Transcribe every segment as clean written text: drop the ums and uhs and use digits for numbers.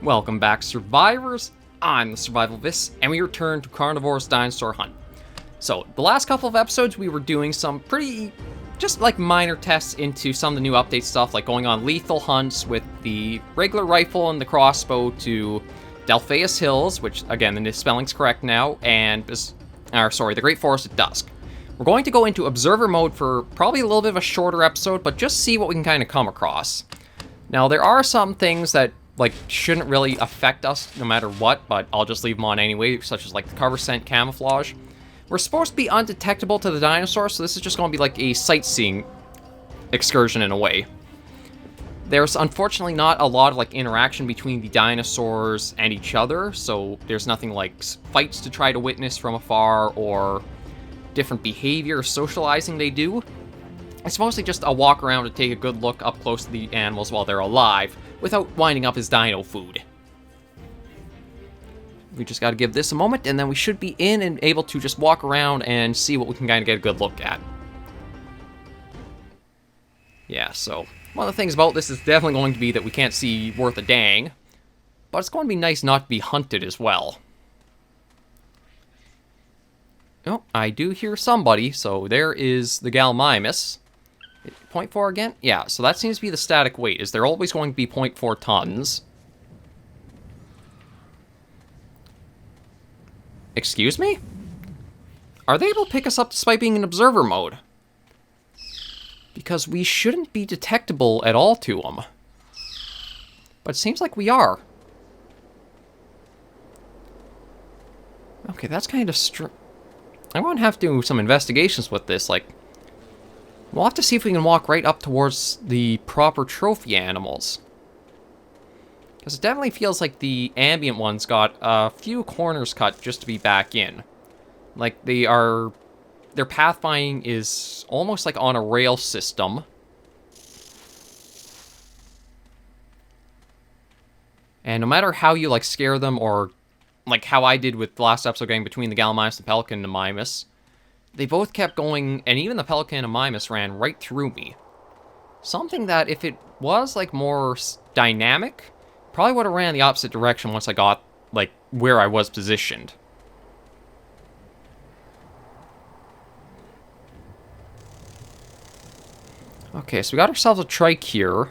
Welcome back, survivors. I'm the SurvivalVis, and we return to Carnivores Dinosaur Hunt. So, the last couple of episodes, we were doing some pretty, just like minor tests into some of the new update stuff, like going on lethal hunts with the regular rifle and the crossbow to Delpheus Hills, which, again, the spelling's correct now, and, the Great Forest at Dusk. We're going to go into observer mode for probably a little bit of a shorter episode, but just see what we can kind of come across. Now, there are some things that shouldn't really affect us no matter what, but I'll just leave them on anyway, such as like the cover scent camouflage. We're supposed to be undetectable to the dinosaurs, so this is just going to be like a sightseeing excursion in a way. There's unfortunately not a lot of interaction between the dinosaurs and each other, so there's nothing like fights to try to witness from afar or different behavior or socializing they do. It's mostly just a walk around to take a good look up close to the animals while they're alive, without winding up his dino food. We just gotta give this a moment, and then we should be in and able to just walk around and see what we can kind of get a good look at. Yeah, so one of the things about this is definitely going to be that we can't see worth a dang, but it's going to be nice not to be hunted as well. Oh, I do hear somebody, so there is the Gallimimus. 0.4 again? Yeah, so that seems to be the static weight. Is there always going to be 0.4 tons? Excuse me? Are they able to pick us up despite being in observer mode? Because we shouldn't be detectable at all to them. But it seems like we are. Okay, that's kind of I'm going to have to do some investigations with this, we'll have to see if we can walk right up towards the proper trophy animals. Because it definitely feels like the ambient ones got a few corners cut just to be back in. Their pathfinding is almost like on a rail system. And no matter how you scare them, or how I did with the last episode getting between the Gallimimus and the Pelican and the Mimus, they both kept going, and even the Pelican and Mimus ran right through me. Something that, if it was, more dynamic, probably would have ran the opposite direction once I got, where I was positioned. Okay, so we got ourselves a trike here.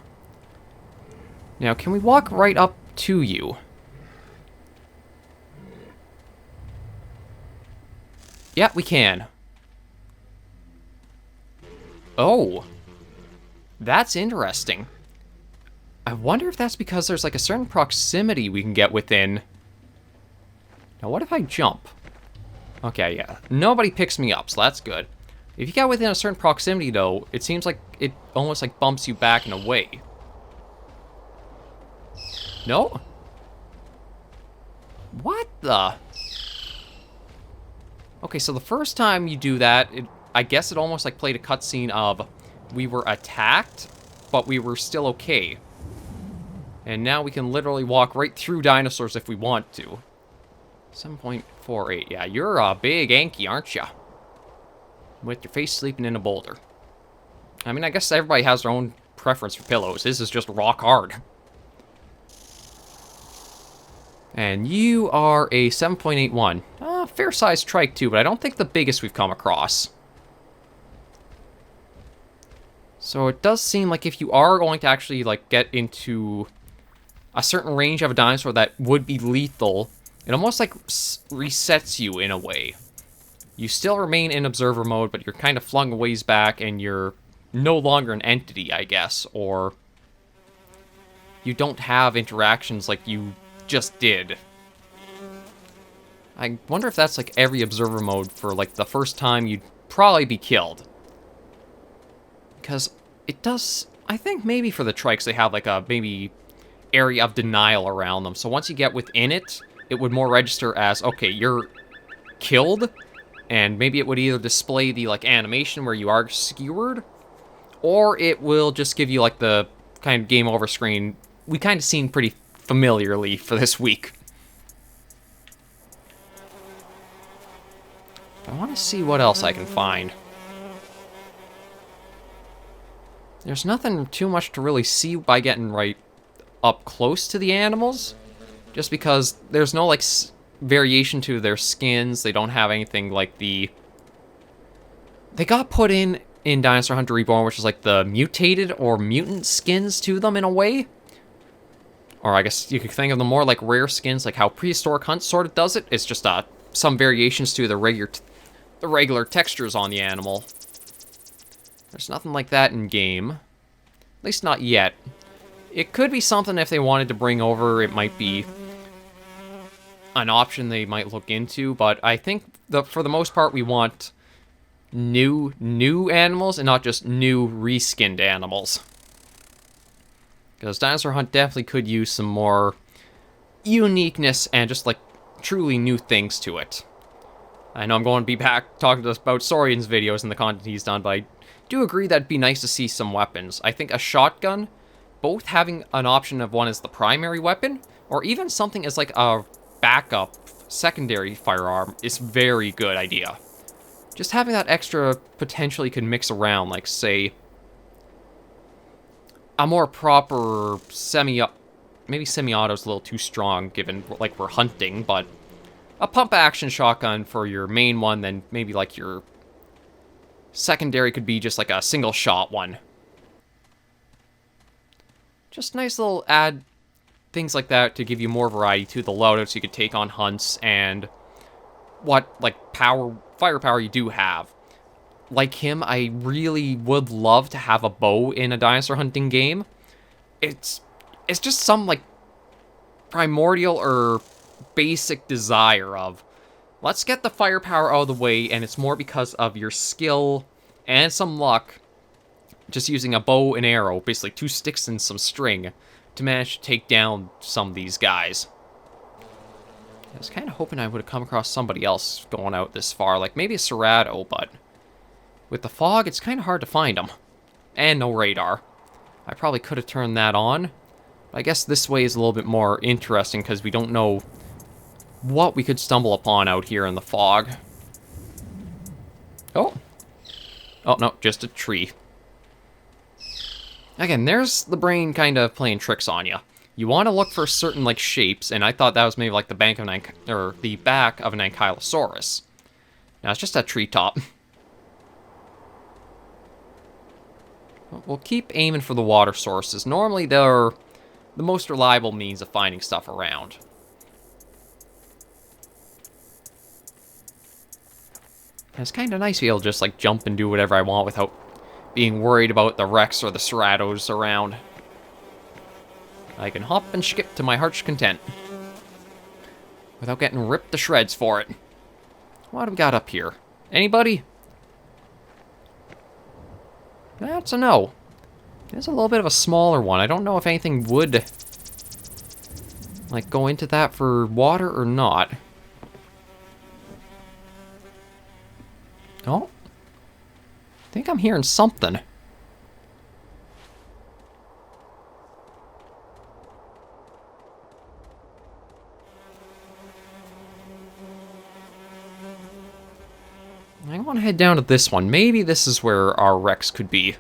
Now, can we walk right up to you? Yeah, we can. Oh. That's interesting. I wonder if that's because there's a certain proximity we can get within. Now, what if I jump? Okay, yeah. Nobody picks me up, so that's good. If you get within a certain proximity, though, it seems like it almost bumps you back in a way. No? What the? Okay, so the first time you do that, I guess it almost played a cutscene of we were attacked, but we were still okay. And now we can literally walk right through dinosaurs if we want to. 7.48. Yeah, you're a big Anki, aren't ya? With your face sleeping in a boulder. I mean, I guess everybody has their own preference for pillows. This is just rock hard. And you are a 7.81. Fair-sized trike, too, but I don't think the biggest we've come across. So it does seem like if you are going to actually, get into a certain range of a dinosaur that would be lethal, it almost, resets you in a way. You still remain in observer mode, but you're kind of flung a ways back, and you're no longer an entity, I guess, or you don't have interactions like you just did. I wonder if that's every observer mode for the first time you'd probably be killed. Because it does, I think maybe for the trikes they have a maybe area of denial around them. So once you get within it, it would more register as, okay, you're killed, and maybe it would either display the animation where you are skewered, or it will just give you the kind of game over screen we kind of seen pretty familiarly for this week. I want to see what else I can find. There's nothing too much to really see by getting right up close to the animals. just because there's no, like, variation to their skins. They don't have anything like the... They got put in Dinosaur Hunter Reborn, which is like the mutated or mutant skins to them in a way. Or I guess you could think of them more like rare skins, like how Prehistoric Hunt sort of does it. It's just some variations to the regular textures on the animal. There's nothing like that in game. At least not yet. It could be something if they wanted to bring over. It might be an option they might look into, but I think for the most part we want new animals and not just new reskinned animals. Because Dinosaur Hunt definitely could use some more uniqueness and just like truly new things to it. I know I'm going to be back talking about Saurian's videos and the content he's done, but I do agree that it'd be nice to see some weapons. I think a shotgun, both having an option of one as the primary weapon, or even something as like a backup secondary firearm, is very good idea. Just having that extra potentially could mix around, like say a more proper maybe semi-auto's a little too strong given like we're hunting, but a pump action shotgun for your main one, then maybe like your secondary could be just like a single shot one. Just nice little add things like that to give you more variety to the loadouts you could take on hunts and what like firepower you do have. Like him, I really would love to have a bow in a dinosaur hunting game. It's just some like primordial or basic desire of, let's get the firepower out of the way, and it's more because of your skill and some luck, just using a bow and arrow, basically 2 sticks and some string, to manage to take down some of these guys. I was kind of hoping I would have come across somebody else going out this far, like maybe a Cerrado, but with the fog, it's kind of hard to find them. And no radar. I probably could have turned that on. But I guess this way is a little bit more interesting because we don't know what we could stumble upon out here in the fog. Oh. Oh, no, just a tree. Again, there's the brain kind of playing tricks on you. You want to look for certain, like, shapes, and I thought that was maybe like the back of an Ankylosaurus. Now, it's just a treetop. We'll keep aiming for the water sources. Normally, they're the most reliable means of finding stuff around. And it's kind of nice to be able to just, like, jump and do whatever I want without being worried about the Rex or the Cerrados around. I can hop and skip to my heart's content without getting ripped to shreds for it. What do we got up here? Anybody? That's a no. There's a little bit of a smaller one. I don't know if anything would, like, go into that for water or not. Oh. I think I'm hearing something. I want to head down to this one. Maybe this is where our Rex could be.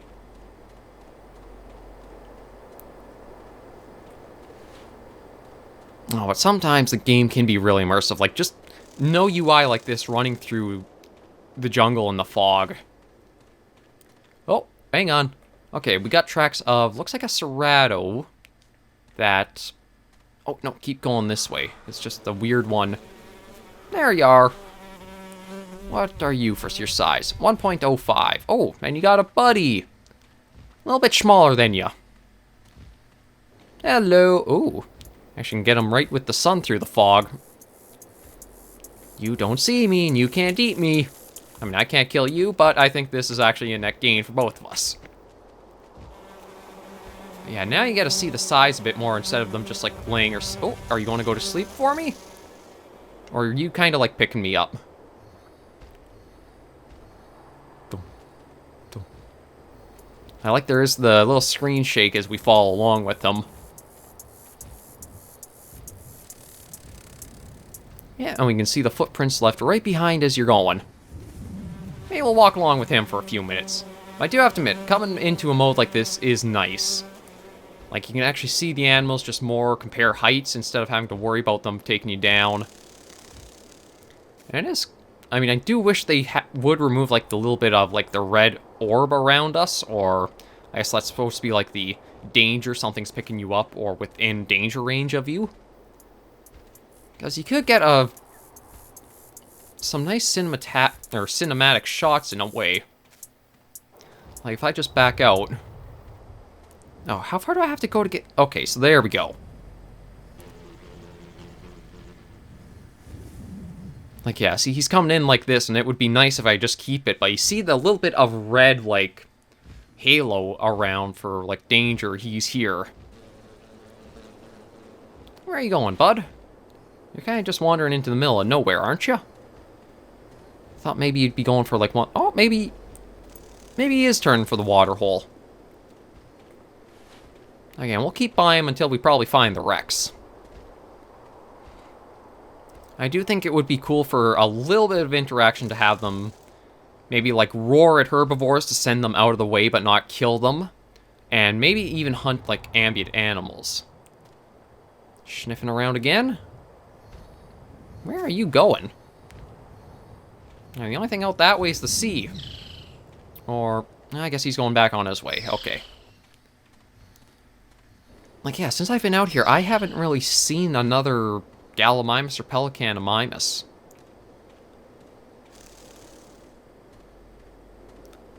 Oh, but sometimes the game can be really immersive. Like, just no UI like this running through the jungle in the fog. Oh, hang on. Okay, we got tracks of, looks like a Cerrado that... Oh, no, keep going this way. It's just the weird one. There you are. What are you for your size? 1.05. Oh, and you got a buddy. A little bit smaller than you. Hello. Ooh. I can get him right with the sun through the fog. You don't see me and you can't eat me. I mean, I can't kill you, but I think this is actually a net gain for both of us. Yeah, now you get to see the size a bit more instead of them just like laying or... Oh, are you going to go to sleep for me? Or are you kind of like picking me up? I like there is the little screen shake as we follow along with them. Yeah, and we can see the footprints left right behind as you're going. Maybe we'll walk along with him for a few minutes. But I do have to admit, coming into a mode like this is nice. Like, you can actually see the animals just more, compare heights instead of having to worry about them taking you down. And it is... I mean, I do wish they would remove, like, the little bit of, like, the red orb around us, or... I guess that's supposed to be, like, the danger, something's picking you up, or within danger range of you. Because you could get some nice cinematic shots in a way. Like, if I just back out... Oh, how far do I have to go to get... Okay, so there we go. Like, yeah, see, he's coming in like this, and it would be nice if I just keep it, but you see the little bit of red, like, halo around for, like, danger. He's here. Where are you going, bud? You're kind of just wandering into the middle of nowhere, aren't you? Thought maybe you'd be going for, like, one... Oh, maybe he is turning for the water hole. Again, we'll keep by him until we probably find the Rex. I do think it would be cool for a little bit of interaction to have them maybe, like, roar at herbivores to send them out of the way but not kill them. And maybe even hunt, like, ambient animals. Sniffing around again? Where are you going? Now, the only thing out that way is the sea. Or, I guess he's going back on his way. Okay. Like, yeah, since I've been out here, I haven't really seen another Gallimimus or Pelicanimimus.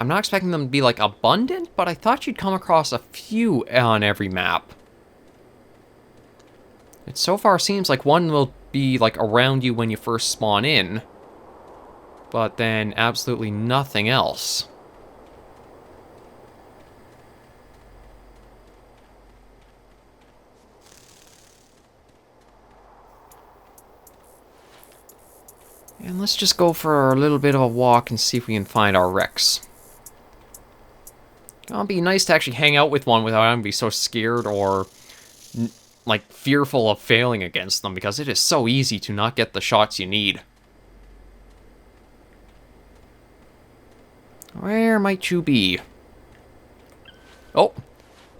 I'm not expecting them to be, like, abundant, but I thought you'd come across a few on every map. It so far seems like one will be, like, around you when you first spawn in, but then absolutely nothing else. And let's just go for a little bit of a walk and see if we can find our Rex. It'll be nice to actually hang out with one without having to be so scared or, like, fearful of failing against them, because it is so easy to not get the shots you need. Where might you be? Oh,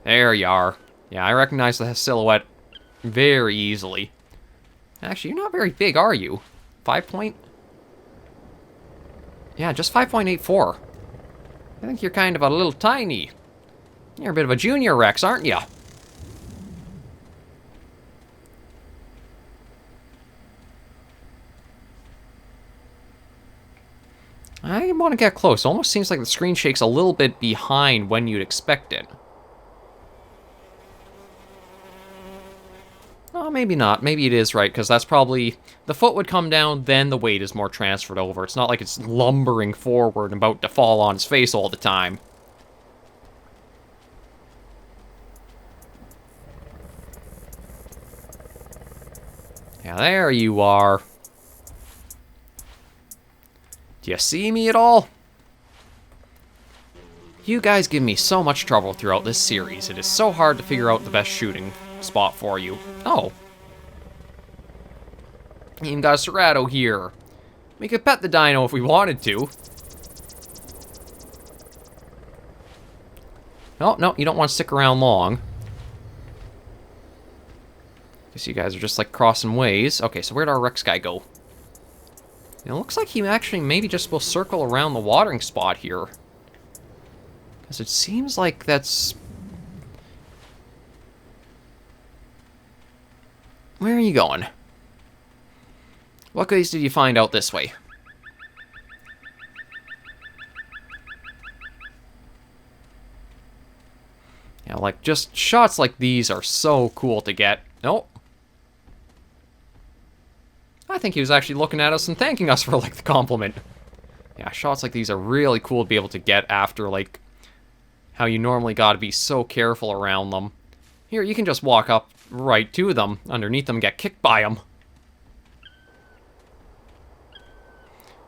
there you are. Yeah, I recognize the silhouette very easily. Actually, you're not very big, are you? 5 point? Yeah, just 5.84. I think you're kind of a little tiny. You're a bit of a junior Rex, aren't you? I want to get close. Almost seems like the screen shakes a little bit behind when you'd expect it. Oh, maybe not. Maybe it is right, because that's probably... The foot would come down, then the weight is more transferred over. It's not like it's lumbering forward and about to fall on its face all the time. Yeah, there you are. Do you see me at all? You guys give me so much trouble throughout this series. It is so hard to figure out the best shooting spot for you. Oh. Even got a Serrato here. We could pet the dino if we wanted to. Oh, no, you don't want to stick around long. Guess you guys are just, like, crossing ways. Okay, so where'd our Rex guy go? It looks like he actually maybe just will circle around the watering spot here. Because it seems like that's... Where are you going? What goodies did you find out this way? Yeah, like, just shots like these are so cool to get. Oh. I think he was actually looking at us and thanking us for, like, the compliment. Yeah, shots like these are really cool to be able to get after, like, how you normally gotta be so careful around them. Here, you can just walk up right to them, underneath them, and get kicked by them.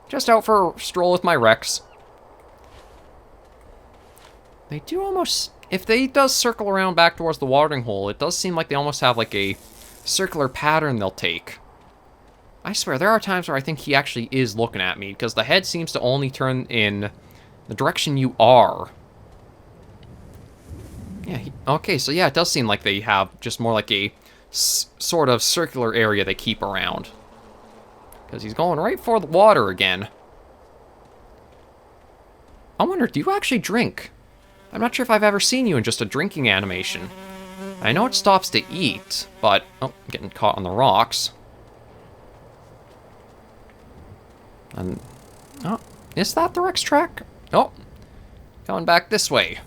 Just out for a stroll with my Rex. They do almost... If they does circle around back towards the watering hole, it does seem like they almost have, like, a circular pattern they'll take. I swear, there are times where I think he actually is looking at me, because the head seems to only turn in the direction you are. Yeah, okay, so yeah, it does seem like they have just more like a sort of circular area they keep around. Because he's going right for the water again. I wonder, do you actually drink? I'm not sure if I've ever seen you in just a drinking animation. I know it stops to eat, but... Oh, I'm getting caught on the rocks. And... Oh, is that the Rex track? Oh, going back this way.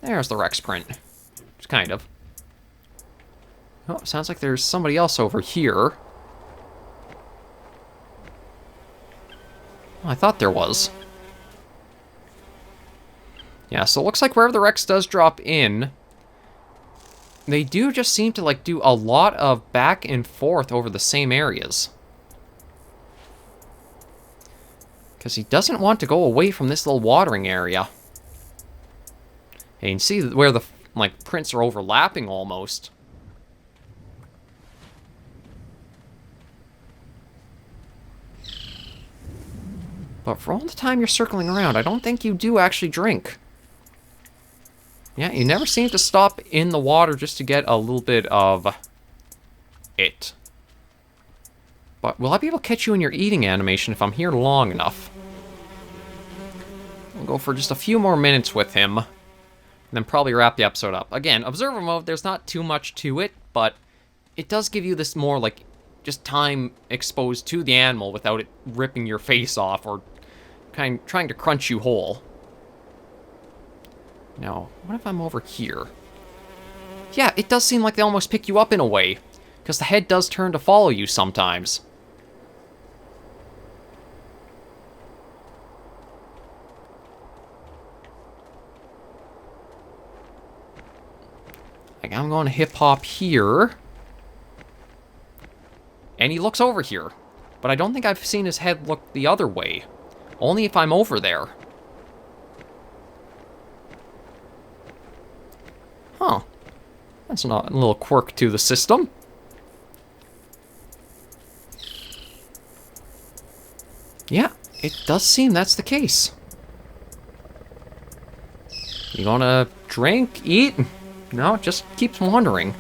There's the Rex print. Just kind of. Oh, sounds like there's somebody else over here. I thought there was. Yeah, so it looks like wherever the Rex does drop in, they do just seem to, like, do a lot of back and forth over the same areas. Because he doesn't want to go away from this little watering area. And you can see where the, like, prints are overlapping almost. But for all the time you're circling around, I don't think you do actually drink. Yeah, you never seem to stop in the water just to get a little bit of it. But will I be able to catch you in your eating animation if I'm here long enough? We'll go for just a few more minutes with him, and then probably wrap the episode up. Again, observer mode, there's not too much to it, but it does give you this more, like, just time exposed to the animal without it ripping your face off or trying to crunch you whole. Now, what if I'm over here? Yeah, it does seem like they almost pick you up in a way, because the head does turn to follow you sometimes. Like, I'm going to hip-hop here. And he looks over here. But I don't think I've seen his head look the other way. Only if I'm over there. Huh. That's not a little quirk to the system. Yeah, it does seem that's the case. You gonna drink, eat? No, it just keeps wandering.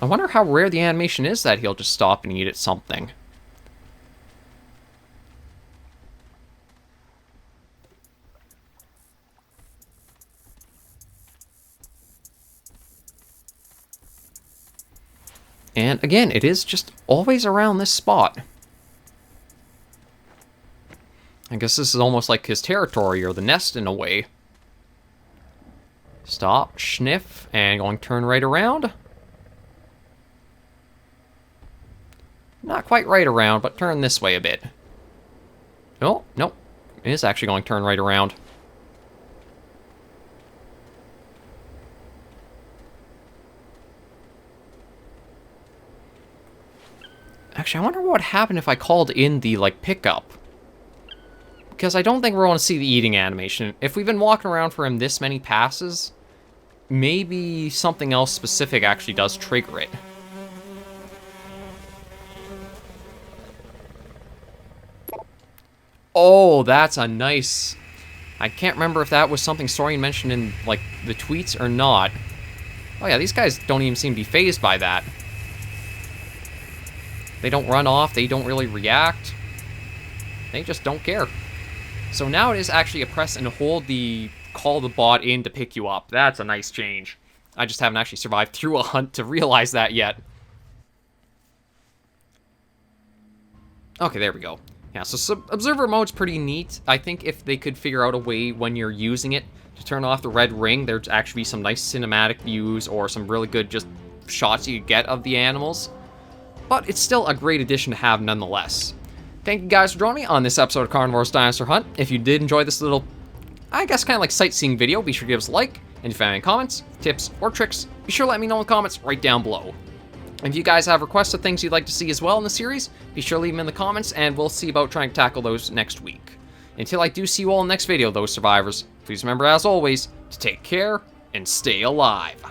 I wonder how rare the animation is that he'll just stop and eat at something. And again, it is just always around this spot. I guess this is almost like his territory, or the nest in a way. Stop, sniff, and going to turn right around. Not quite right around, but turn this way a bit. Oh, nope. It is actually going to turn right around. Actually, I wonder what would happen if I called in the, like, pickup. Because I don't think we're going to see the eating animation. If we've been walking around for him this many passes, maybe something else specific actually does trigger it. Oh, that's a nice... I can't remember if that was something Sorian mentioned in, like, the tweets or not. Oh yeah, these guys don't even seem to be fazed by that. They don't run off, they don't really react. They just don't care. So now it is actually a press and hold the call the bot in to pick you up. That's a nice change. I just haven't actually survived through a hunt to realize that yet. Okay, there we go. Yeah, so observer mode's pretty neat. I think if they could figure out a way when you're using it to turn off the red ring, there'd actually be some nice cinematic views or some really good just shots you could get of the animals. But it's still a great addition to have nonetheless. Thank you guys for joining me on this episode of Carnivores Dinosaur Hunt. If you did enjoy this little, I guess kind of like sightseeing video, be sure to give us a like. And if you have any comments, tips, or tricks, be sure to let me know in the comments right down below. And if you guys have requests of things you'd like to see as well in the series, be sure to leave them in the comments, and we'll see about trying to tackle those next week. Until I do see you all in the next video, though, survivors, please remember, as always, to take care and stay alive.